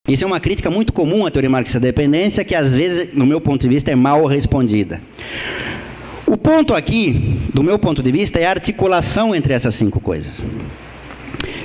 Isso é uma crítica muito comum à teoria marxista da dependência, que às vezes, no meu ponto de vista, é mal respondida. O ponto aqui, do meu ponto de vista, é a articulação entre essas 5 coisas.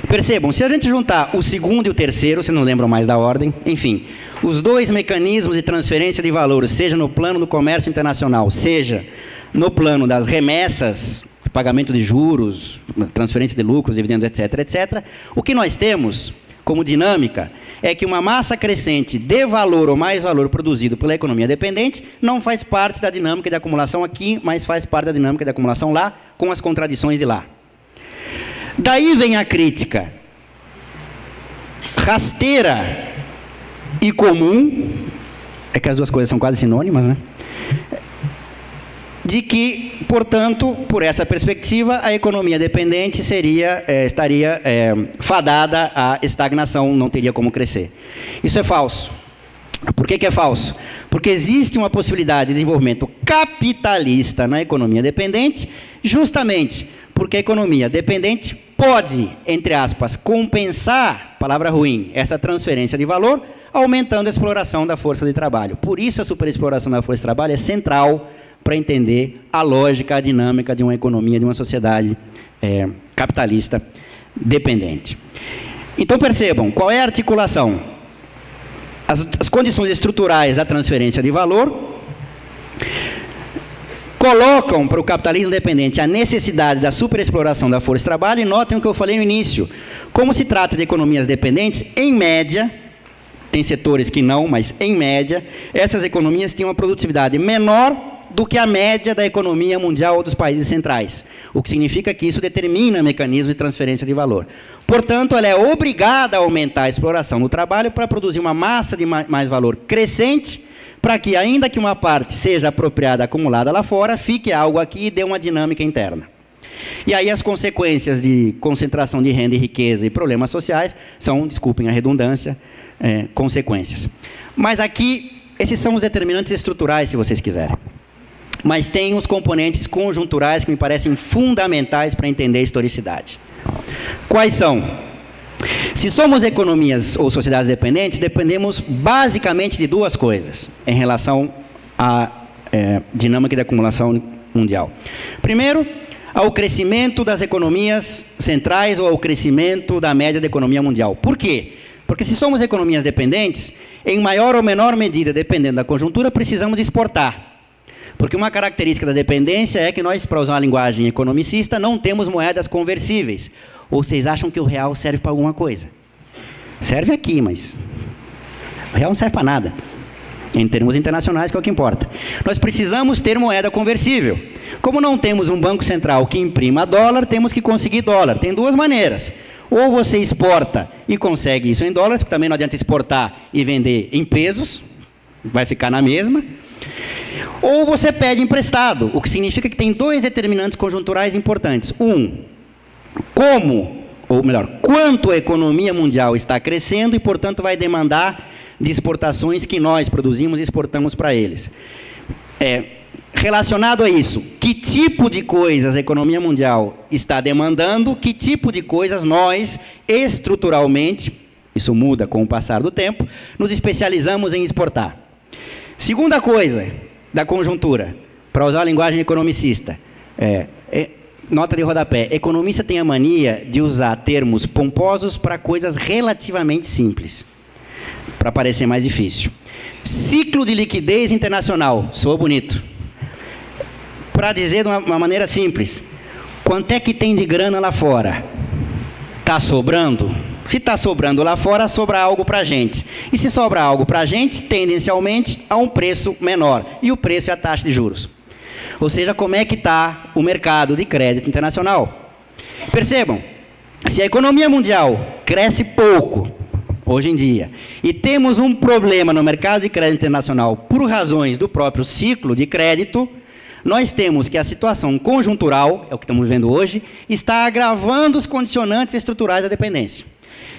Percebam, se a gente juntar o segundo e o terceiro, vocês não lembram mais da ordem, enfim, os 2 mecanismos de transferência de valor, seja no plano do comércio internacional, seja no plano das remessas, pagamento de juros, transferência de lucros, dividendos, etc., etc., o que nós temos como dinâmica é que uma massa crescente de valor ou mais valor produzido pela economia dependente não faz parte da dinâmica de acumulação aqui, mas faz parte da dinâmica de acumulação lá, com as contradições de lá. Daí vem a crítica rasteira e comum, é que as duas coisas são quase sinônimas, né? De que, portanto, por essa perspectiva, a economia dependente estaria fadada à estagnação, não teria como crescer. Isso é falso. Por que é falso? Porque existe uma possibilidade de desenvolvimento capitalista na economia dependente, justamente porque a economia dependente pode, entre aspas, compensar, palavra ruim, essa transferência de valor, aumentando a exploração da força de trabalho. Por isso, a superexploração da força de trabalho é central para entender a lógica, a dinâmica de uma economia, de uma sociedade capitalista dependente. Então, percebam, qual é a articulação? As condições estruturais da transferência de valor colocam para o capitalismo dependente a necessidade da superexploração da força de trabalho, e notem o que eu falei no início. Como se trata de economias dependentes, em média, tem setores que não, mas em média, essas economias têm uma produtividade menor do que a média da economia mundial ou dos países centrais, o que significa que isso determina mecanismo de transferência de valor. Portanto, ela é obrigada a aumentar a exploração do trabalho para produzir uma massa de mais valor crescente, para que, ainda que uma parte seja apropriada, acumulada lá fora, fique algo aqui e dê uma dinâmica interna. E aí as consequências de concentração de renda e riqueza e problemas sociais são, desculpem a redundância, consequências. Mas aqui, esses são os determinantes estruturais, se vocês quiserem. Mas tem uns componentes conjunturais que me parecem fundamentais para entender a historicidade. Quais são? Se somos economias ou sociedades dependentes, dependemos basicamente de 2 coisas em relação à dinâmica de acumulação mundial. Primeiro, ao crescimento das economias centrais ou ao crescimento da média da economia mundial. Por quê? Porque se somos economias dependentes, em maior ou menor medida, dependendo da conjuntura, precisamos exportar. Porque uma característica da dependência é que nós, para usar uma linguagem economicista, não temos moedas conversíveis. Ou vocês acham que o real serve para alguma coisa? Serve aqui, mas o real não serve para nada. Em termos internacionais, que é o que importa. Nós precisamos ter moeda conversível. Como não temos um banco central que imprima dólar, temos que conseguir dólar. Tem 2 maneiras. Ou você exporta e consegue isso em dólares, porque também não adianta exportar e vender em pesos, vai ficar na mesma. Ou você pede emprestado, o que significa que tem 2 determinantes conjunturais importantes. Quanto a economia mundial está crescendo e, portanto, vai demandar de exportações que nós produzimos e exportamos para eles. Relacionado a isso, que tipo de coisas a economia mundial está demandando, que tipo de coisas nós, estruturalmente, isso muda com o passar do tempo, nos especializamos em exportar. Segunda coisa da conjuntura, para usar a linguagem economicista, nota de rodapé, economista tem a mania de usar termos pomposos para coisas relativamente simples, para parecer mais difícil. Ciclo de liquidez internacional, soa bonito. Para dizer de uma maneira simples, quanto é que tem de grana lá fora? Está sobrando? Se está sobrando lá fora, sobra algo para a gente. E se sobra algo para a gente, tendencialmente, a um preço menor. E o preço é a taxa de juros. Ou seja, como é que está o mercado de crédito internacional? Percebam, se a economia mundial cresce pouco, hoje em dia, e temos um problema no mercado de crédito internacional por razões do próprio ciclo de crédito, nós temos que a situação conjuntural, é o que estamos vendo hoje, está agravando os condicionantes estruturais da dependência.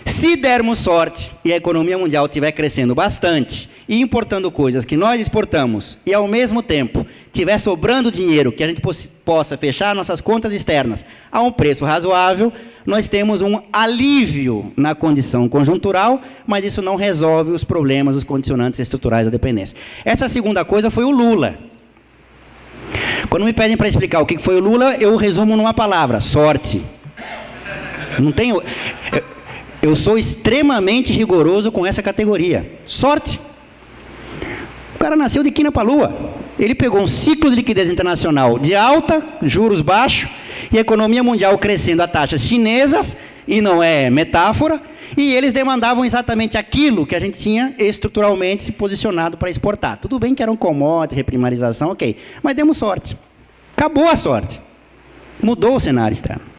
Se dermos sorte e a economia mundial estiver crescendo bastante e importando coisas que nós exportamos e, ao mesmo tempo, tiver sobrando dinheiro que a gente possa fechar nossas contas externas a um preço razoável, nós temos um alívio na condição conjuntural, mas isso não resolve os problemas, os condicionantes estruturais da dependência. Essa segunda coisa foi o Lula. Quando me pedem para explicar o que foi o Lula, eu resumo numa palavra: sorte. Não tenho... Eu sou extremamente rigoroso com essa categoria. Sorte. O cara nasceu de quina para a lua. Ele pegou um ciclo de liquidez internacional de alta, juros baixos, e a economia mundial crescendo a taxas chinesas, e não é metáfora, e eles demandavam exatamente aquilo que a gente tinha estruturalmente se posicionado para exportar. Tudo bem que era um commodity, reprimarização, ok, mas demos sorte. Acabou a sorte. Mudou o cenário externo.